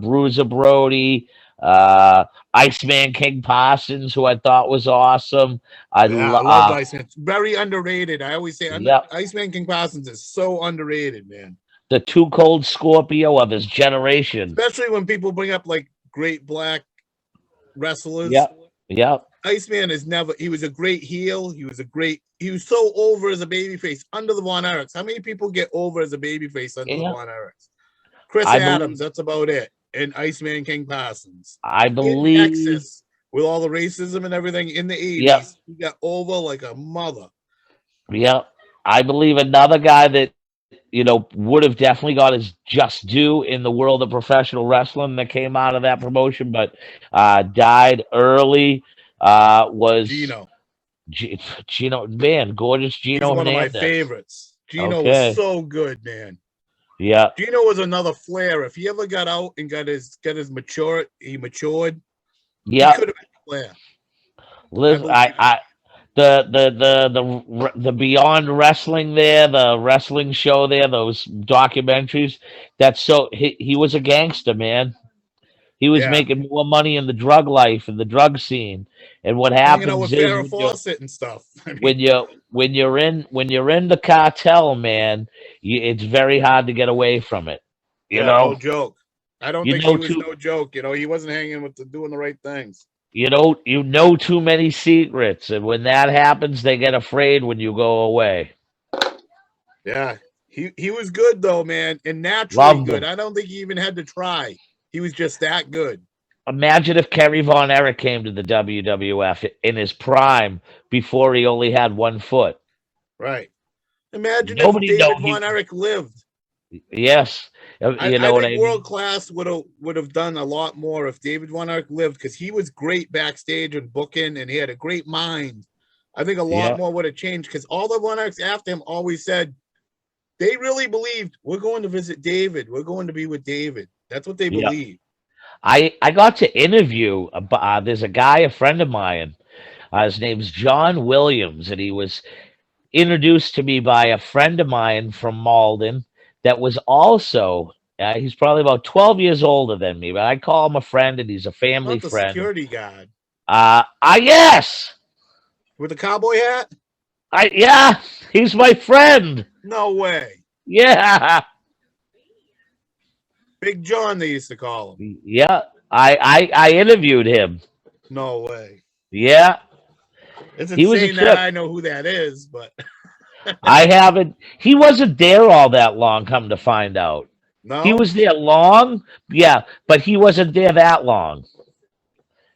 Bruiser Brody, Iceman King Parsons, who I thought was awesome. I loved Iceman. Very underrated. I always say Iceman King Parsons is so underrated, man. The Too Cold Scorpio of his generation. Especially when people bring up like great black wrestlers. Yep. Iceman he was a great heel. He was so over as a babyface under the Von Erichs. How many people get over as a babyface under the Von Erichs? Chris Adams, that's about it. and Iceman King Parsons. I In believe. Texas, with all the racism and everything in the 80s, Yep. he got over like a mother. Yep. I believe another guy that, would have definitely got his just due in the world of professional wrestling that came out of that promotion, but died early, was Gino. Gino. Man, gorgeous He's Gino one of my Hernandez. favorites. Gino was Okay. so good, man. Yeah. Gino was another Flair. If he ever got out and got his matured, he Yeah. could have been Flair. The Beyond Wrestling there, the wrestling show there, those documentaries. He was a gangster, man. He was making more money in the drug life and the drug scene. And what Hanging out happens with is Farrah Fawcett and stuff. I mean, when you're in the cartel, man, it's very hard to get away from it. no joke. I don't think he was too no joke. He wasn't hanging with doing the right things. you know too many secrets, and when that happens, they get afraid when you go away. Yeah, he was good though, man, and naturally Loved good. him. I don't think he even had to try. He was just that good. Imagine if Kerry Von Erich came to the WWF in his prime before he only had one foot. Right. Imagine if Nobody David know Von Erich lived. Yes, I what I think mean. World Class would have done a lot more if David Von Erich lived, because he was great backstage and booking, and he had a great mind. I think a lot more would have changed, because all the Von Erichs after him always said they really believed, we're going to visit David. We're going to be with David. That's what they believe. I got to interview. There's a guy, a friend of mine. His name's John Williams, and he was introduced to me by a friend of mine from Malden that was also. He's probably about 12 years older than me, but I call him a friend, and he's a family Not the friend. security guard. Yes. With the cowboy hat? Yeah, he's my friend. No way. Yeah. Big John, they used to call him. Yeah. I interviewed him. No way. Yeah. It's He was a insane that trip. I know who that is, but I haven't. He wasn't there all that long, come to find out. no. He was there long, yeah, but he wasn't there that long.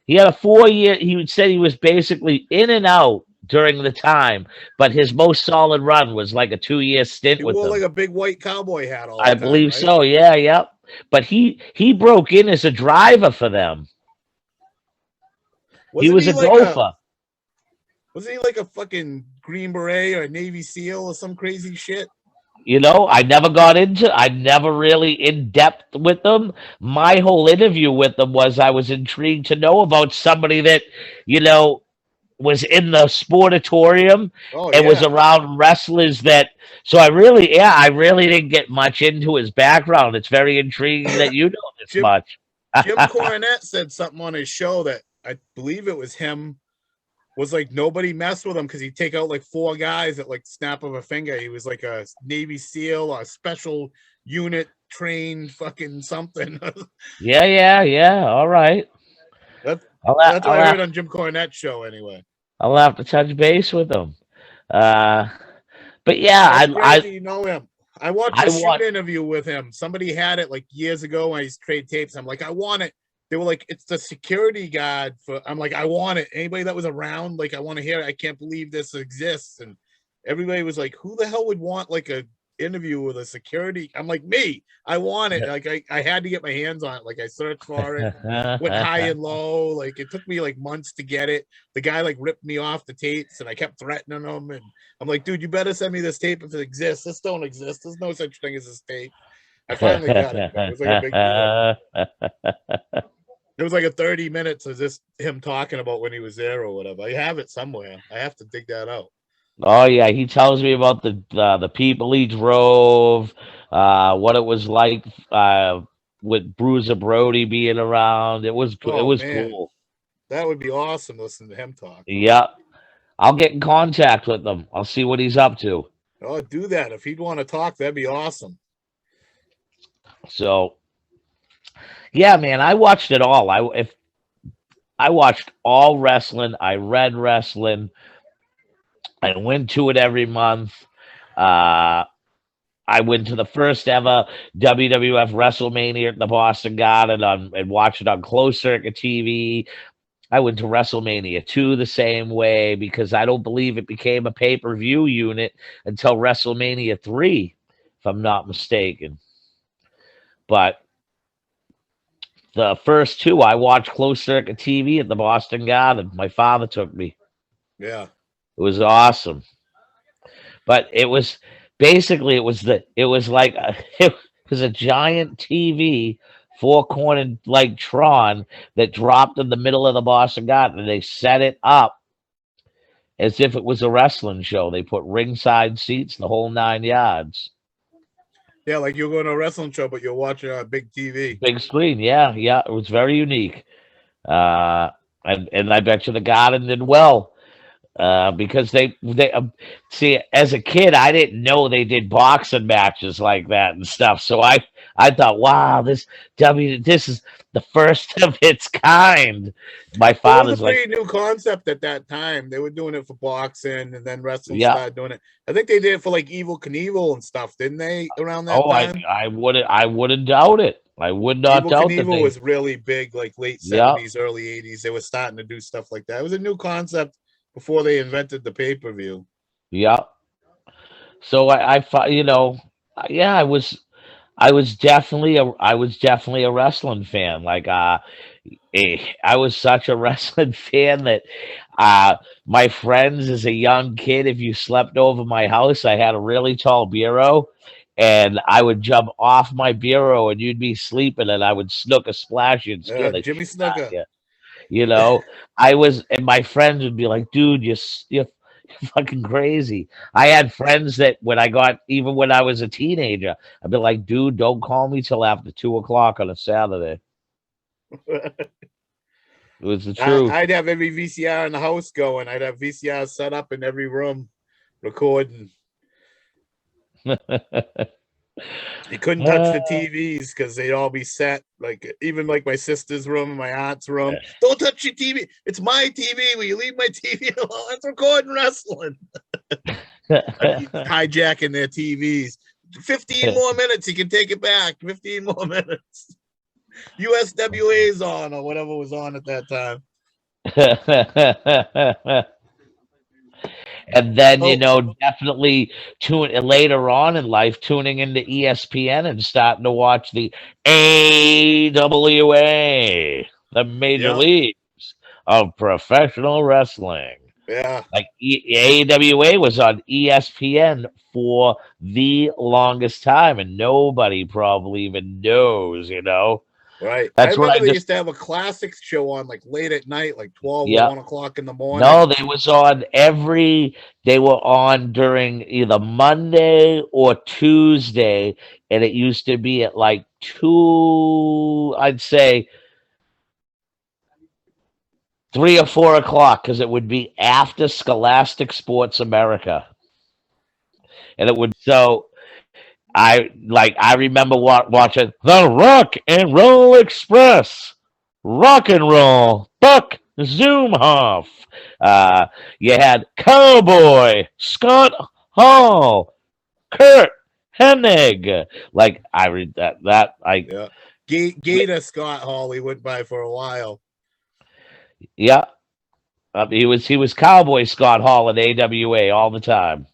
He had a 4-year. He said he was basically in and out during the time, but his most solid run was like a 2-year stint He with wore them. like a big white cowboy hat all the I time, believe right? so. Yeah, yep. But he broke in as a driver for them. He was a gopher. Wasn't he like a fucking Green Beret or a Navy SEAL or some crazy shit? I never really in depth with them. My whole interview with them was I was intrigued to know about somebody that, was in the sportatorium and was around wrestlers so I really didn't get much into his background. It's very intriguing that you know this much. Jim Cornette said something on his show that I believe it was him, was like nobody messed with him because he'd take out like 4 guys at like snap of a finger. He was like a Navy SEAL or a special unit trained fucking something. Yeah. All right. That's what I heard on Jim Cornette's show anyway. I'll have to touch base with him. But yeah, you know him. I watched a shoot interview with him. Somebody had it like years ago when I used to trade tapes. I'm like, I want it. They were like, it's the security guard for. I'm like, I want it. Anybody that was around, like, I want to hear it. I can't believe this exists. And everybody was like, who the hell would want like a interview with a security? I'm like, me. I want it. Like, I had to get my hands on it. Like, I searched for it, went high and low. Like, it took me like months to get it. The guy like ripped me off the tapes, and I kept threatening him. And I'm like, dude, you better send me this tape if it exists. This don't exist. There's no such thing as this tape. I finally got it. It was like a big deal. It was like a 30 minutes of just him talking about when he was there or whatever. I have it somewhere. I have to dig that out. Oh yeah, he tells me about the people he drove, what it was like with Bruiser Brody being around. It was cool. That would be awesome listening to him talk. Yeah, I'll get in contact with him. I'll see what he's up to. Oh, do that if he'd want to talk. That'd be awesome. So, yeah, man, I watched it all. I watched all wrestling. I read wrestling. I went to it every month. I went to the first ever WWF WrestleMania at the Boston Garden and watched it on closed circuit TV. I went to WrestleMania 2 the same way because I don't believe it became a pay-per-view unit until WrestleMania 3, if I'm not mistaken. But the first two I watched closed circuit TV at the Boston Garden. My father took me. Yeah. It was awesome. But it was basically it was like it was a giant TV, four-cornered like Tron, that dropped in the middle of the Boston Garden, and they set it up as if it was a wrestling show. They put ringside seats, the whole 9 yards. Yeah, like you're going to a wrestling show, but you're watching on a big TV. Big screen, yeah, yeah. It was very unique. Uh, and I bet you the Garden did well. Because they see, as a kid, I didn't know they did boxing matches like that and stuff. So I thought, wow, this is the first of its kind. My It was father's a like, pretty new concept at that time. They were doing it for boxing, and then wrestling yeah, started doing it. I think they did it for like Evil Knievel and stuff, didn't they? Around that oh, time, I wouldn't doubt it. I would not Evil doubt that Knievel they, was really big, like late yeah, 70s, early 80s. They were starting to do stuff like that. It was a new concept before they invented the pay-per-view. yeah. So I thought, yeah, I was definitely a wrestling fan. Like, I was such a wrestling fan that my friends as a young kid, if you slept over my house, I had a really tall bureau, and I would jump off my bureau and you'd be sleeping, and I would snook a splash and scare the Jimmy shit out of Snuka. you. You know, and my friends would be like, dude, you're fucking crazy. I had friends that even when I was a teenager, I'd be like, dude, don't call me till after 2 o'clock on a Saturday. It was the truth. I'd have every VCR in the house going. I'd have VCR set up in every room recording. You couldn't touch the TVs because they'd all be set. Like even like my sister's room and my aunt's room. Don't touch your TV. It's my TV. Will you leave my TV alone? It's recording wrestling. Hijacking their TVs. 15 more minutes. You can take it back. 15 more minutes. USWA's on, or whatever was on at that time. And then, definitely later on in life, tuning into ESPN and starting to watch the AWA, the Major Leagues of Professional Wrestling. Yeah. Like AWA was on ESPN for the longest time, and nobody probably even knows, Right. That's I what remember they used to have a classics show on like late at night, like 12 or 1 o'clock in the morning. No, they were on during either Monday or Tuesday, and it used to be at like 2, I'd say 3 or 4 o'clock, because it would be after Scholastic Sports America. And it would, so I remember watching the Rock and Roll Express, Rock and Roll, Buck Zumhoff. You had Cowboy, Scott Hall, Kurt Hennig. Like I read yeah. Gator Scott Hall, he went by for a while. Yeah. He was Cowboy Scott Hall at AWA all the time.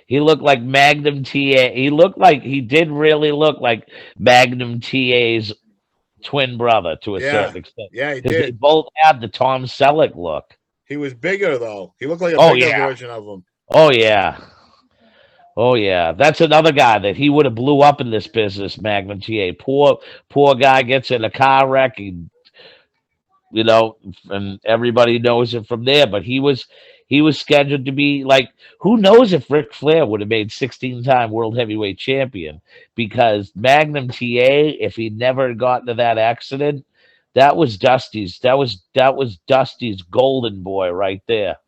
He looked like Magnum TA. He did really look like Magnum TA's twin brother to a certain extent. Yeah, he did. They did. both had the Tom Selleck look. He was bigger though. He looked like a bigger version of him. Oh yeah. Oh yeah. That's another guy that he would have blew up in this business, Magnum TA. Poor guy gets in a car wreck, and everybody knows it from there. But he was scheduled to be like, who knows if Ric Flair would have made 16-time world heavyweight champion, because Magnum TA, if he never got into that accident, that was Dusty's golden boy right there.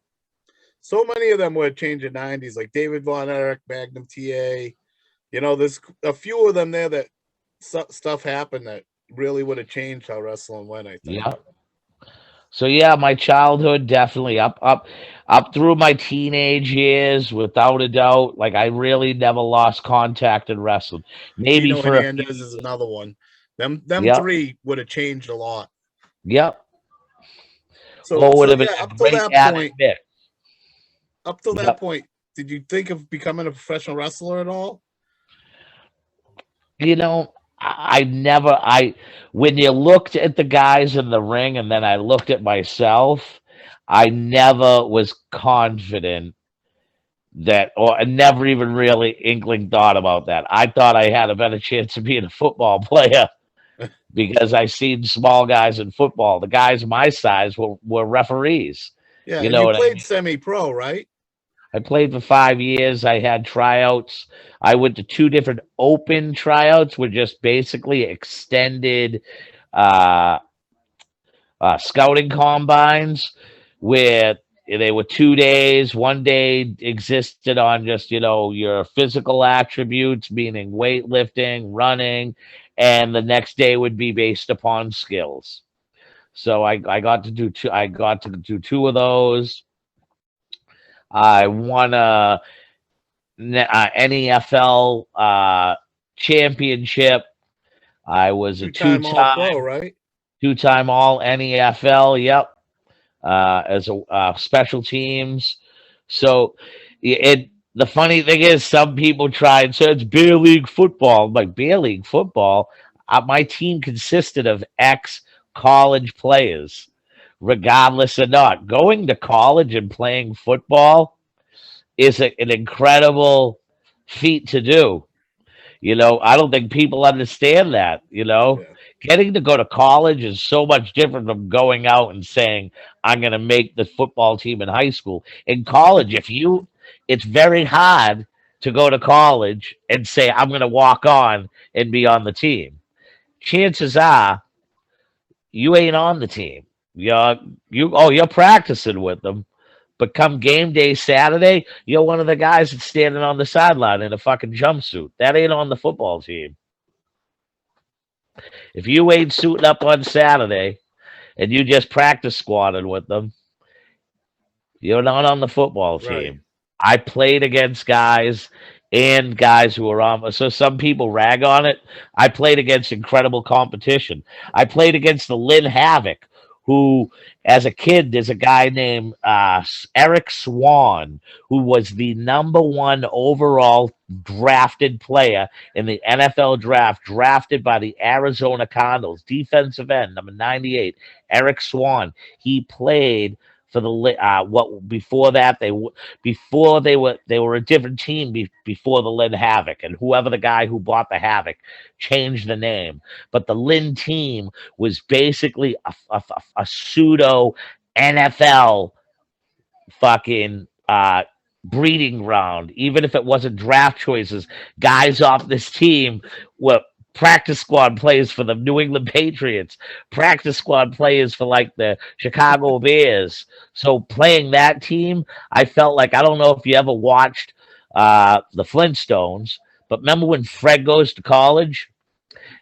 So many of them were changing 90s, like David Von Erich, Magnum TA. There's a few of them there that stuff happened that really would have changed how wrestling went, I think. Yeah. So yeah, my childhood definitely up through my teenage years, without a doubt. Like I really never lost contact in wrestling. Maybe Gino for a few Hernandez is years. another one. Them Yep, three would have changed a lot. yep. So Or would so have been yeah, a great added mix. up till that Yep. point, did you think of becoming a professional wrestler at all? You know, I never I when you looked at the guys in the ring and then I looked at myself, I never was confident that, or I never even really inkling thought about that. I thought I had a better chance of being a football player because I seen small guys in football. The guys my size were referees. Yeah, You and know you what I played mean? semi-pro, right? I played for 5 years. I had tryouts. I went to two different open tryouts, were just basically extended uh, scouting combines where they were 2 days. One day existed on just, your physical attributes, meaning weightlifting, running, and the next day would be based upon skills. So I got to do two. I got to do two of those. I won a NEFL championship. I was a Two-time All-Pro, right? two-time all NEFL. Yep, as a special teams. So it. The funny thing is, some people try and say it's beer league football. I'm like, beer league football. My team consisted of ex college players, regardless or not. Going to college and playing football is an incredible feat to do. I don't think people understand that. Yeah. Getting to go to college is so much different from going out and saying, I'm going to make the football team in high school. In college, it's very hard to go to college and say, I'm going to walk on and be on the team. Chances are you ain't on the team. You're practicing with them. But come game day Saturday, you're one of the guys that's standing on the sideline in a fucking jumpsuit. That ain't on the football team. If you ain't suiting up on Saturday and you just practice squatting with them, you're not on the football Right. team. I played against guys who were on. So some people rag on it. I played against incredible competition. I played against the Lynn Havoc, who, as a kid, there's a guy named Eric Swan, who was the number one overall drafted player in the NFL draft, drafted by the Arizona Cardinals, defensive end, number 98, Eric Swan. He played for the what before that they were a different team before the Lynn Havoc, and whoever the guy who bought the Havoc changed the name. But the Lynn team was basically a pseudo NFL fucking breeding ground. Even if it wasn't draft choices, guys off this team were practice squad players for the New England Patriots, practice squad players for like the Chicago Bears. So playing that team, I felt like, I don't know if you ever watched the Flintstones, but remember when Fred goes to college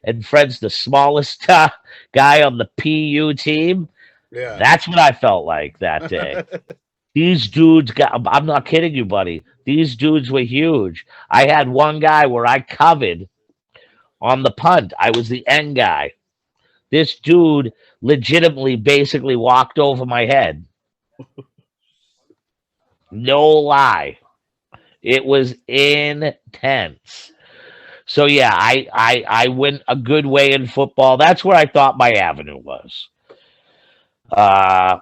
and Fred's the smallest guy on the PU team? Yeah. That's what I felt like that day. These dudes I'm not kidding you, buddy. These dudes were huge. I had one guy where I covered on the punt. I was the end guy. This dude legitimately basically walked over my head. No lie. It was intense. So yeah, I went a good way in football. That's where I thought my avenue was. Uh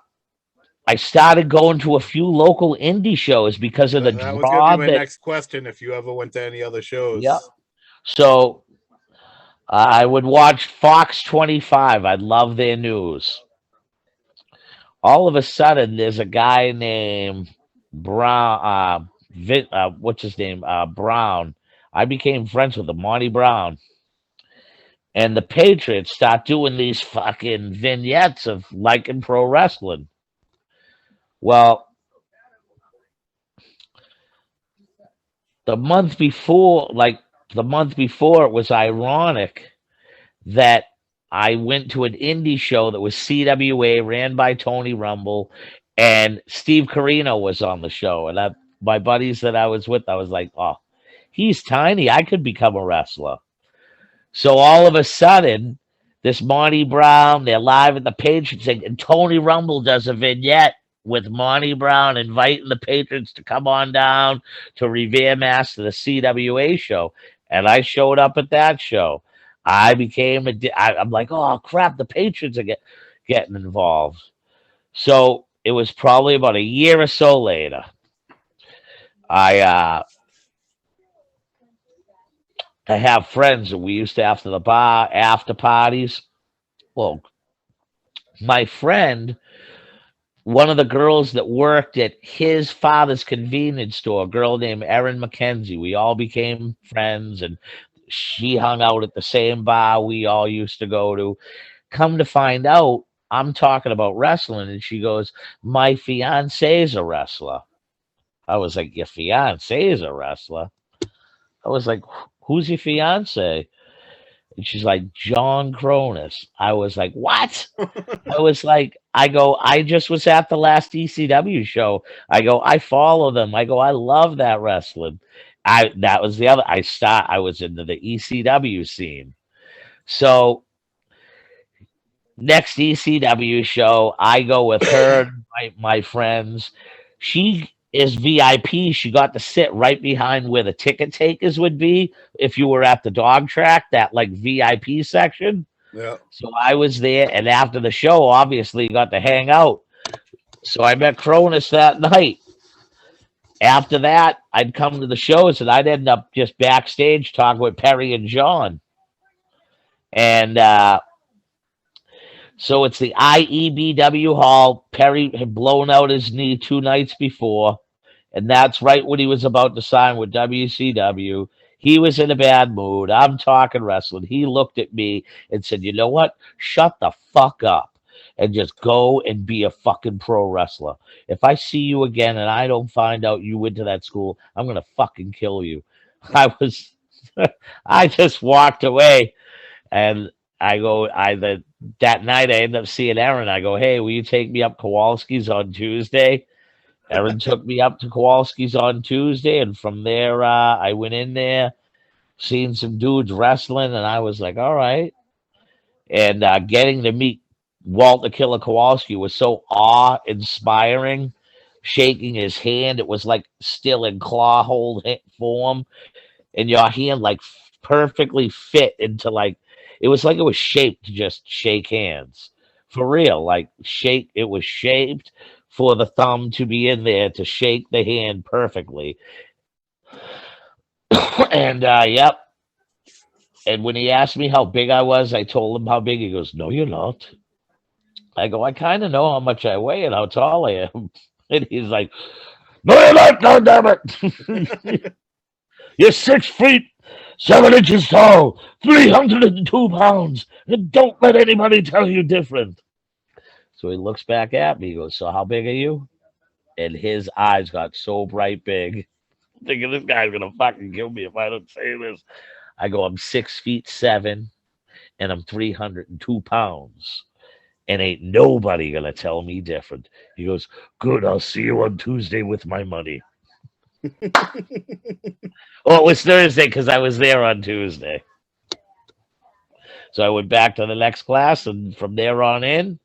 I started going to a few local indie shows because of the That was going to be draw my that. next question. If you ever went to any other Yep. shows. So I would watch Fox 25. I love their news. All of a sudden, there's a guy named Brown. What's his name? Brown. I became friends with him, Monty Brown. And the Patriots start doing these fucking vignettes of liking pro wrestling. Well, the month before, it was ironic that I went to an indie show that was CWA, ran by Tony Rumble, and Steve Carino was on the show. And my buddies that I was with, I was like, oh, he's tiny. I could become a wrestler. So all of a sudden, this Monty Brown, they're live at the Patriots, and Tony Rumble does a vignette with Monty Brown inviting the Patriots to come on down to Revere, Mass to the CWA show. And I showed up at that show. I became I'm like, oh crap, the Patriots are getting involved. So it was probably about a year or so later. I have friends that we used to after the bar after parties. Well, my friend, one of the girls that worked at his father's convenience store, a girl named Erin McKenzie, we all became friends, and she hung out at the same bar we all used to go to. Come to find out, I'm talking about wrestling, and she goes, my fiance is a wrestler. I was like, your fiance is a wrestler? I was like, who's your fiance? And she's like, John Cronus. I was like, what? I was like, I go, I just was at the last ECW show. I go, I follow them. I go, I love that wrestling. That was the other. I was into the ECW scene. So next ECW show, I go with her and my friends. She is VIP. She got to sit right behind where the ticket takers would be if you were at the dog track, that like VIP section. Yeah. So I was there, and after the show, obviously got to hang out. So I met Cronus that night. After that, I'd come to the shows, and I'd end up just backstage talking with Perry and John. And so it's the IEBW Hall. Perry had blown out his knee 2 nights before, and that's right when he was about to sign with WCW. He was in a bad mood. I'm talking wrestling. He looked at me and said, you know what? Shut the fuck up and just go and be a fucking pro wrestler. If I see you again and I don't find out you went to that school, I'm going to fucking kill you. I just walked away, and that night I ended up seeing Aaron. I go, hey, will you take me up Kowalski's on Tuesday? Aaron took me up to Kowalski's on Tuesday, and from there, I went in there, seen some dudes wrestling, and I was like, all right. And getting to meet Walter Killer Kowalski was so awe-inspiring. Shaking his hand, it was like still in claw hold form, and your hand like perfectly fit into like, it was like it was shaped to just shake hands. For real, like it was shaped for the thumb to be in there to shake the hand perfectly. And yep. And when he asked me how big I was, I told him how big. He goes, no, you're not. I go, I kind of know how much I weigh and how tall I am. And he's like, no, you're not, God damn it. You're 6 feet, 7 inches tall, 302 pounds, and don't let anybody tell you different. So he looks back at me. He goes, so how big are you? And his eyes got so bright big. I'm thinking this guy's going to fucking kill me if I don't say this. I go, I'm 6 feet 7, and I'm 302 pounds. And ain't nobody going to tell me different. He goes, good, I'll see you on Tuesday with my money. Well, it was Thursday because I was there on Tuesday. So I went back to the next class, and from there on in,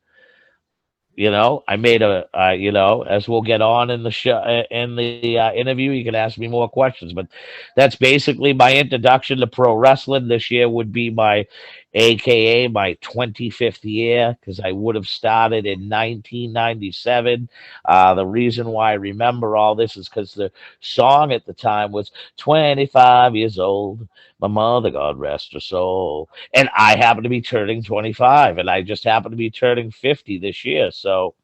I made as we'll get on in the show, in the interview, you can ask me more questions. But that's basically my introduction to pro wrestling. This year would be my 25th year, because I would have started in 1997. The reason why I remember all this is because the song at the time was 25 years old. My mother, God rest her soul. And I happen to be turning 25, and I just happen to be turning 50 this year. So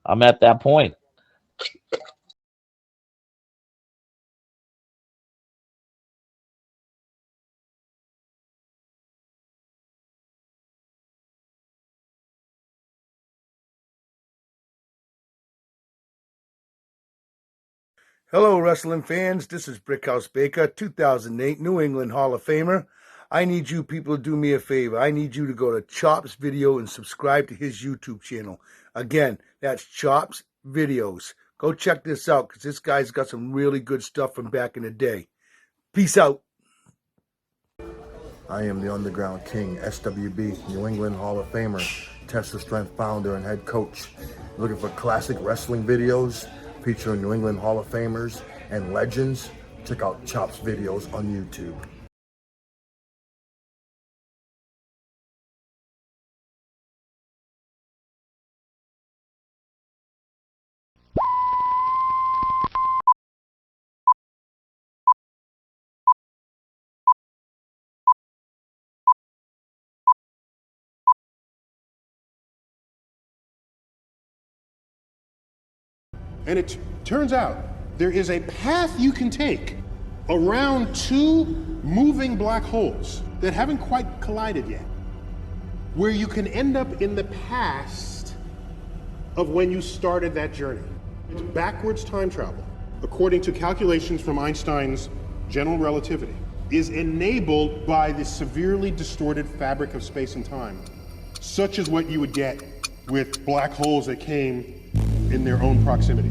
I'm at that point. Hello, wrestling fans. This is Brickhouse Baker, 2008 New England Hall of Famer. I need you people to do me a favor. I need you to go to Chop's Video and subscribe to his YouTube channel. Again, that's Chop's Videos. Go check this out because this guy's got some really good stuff from back in the day. Peace out. I am the Underground King, SWB, New England Hall of Famer, Tesla Strength founder and head coach. Looking for classic wrestling videos featuring New England Hall of Famers and legends? Check out Chop's Videos on YouTube. And it turns out there is a path you can take around two moving black holes that haven't quite collided yet, where you can end up in the past of when you started that journey. It's backwards time travel, according to calculations from Einstein's general relativity, is enabled by the severely distorted fabric of space and time, such as what you would get with black holes that came in their own proximity.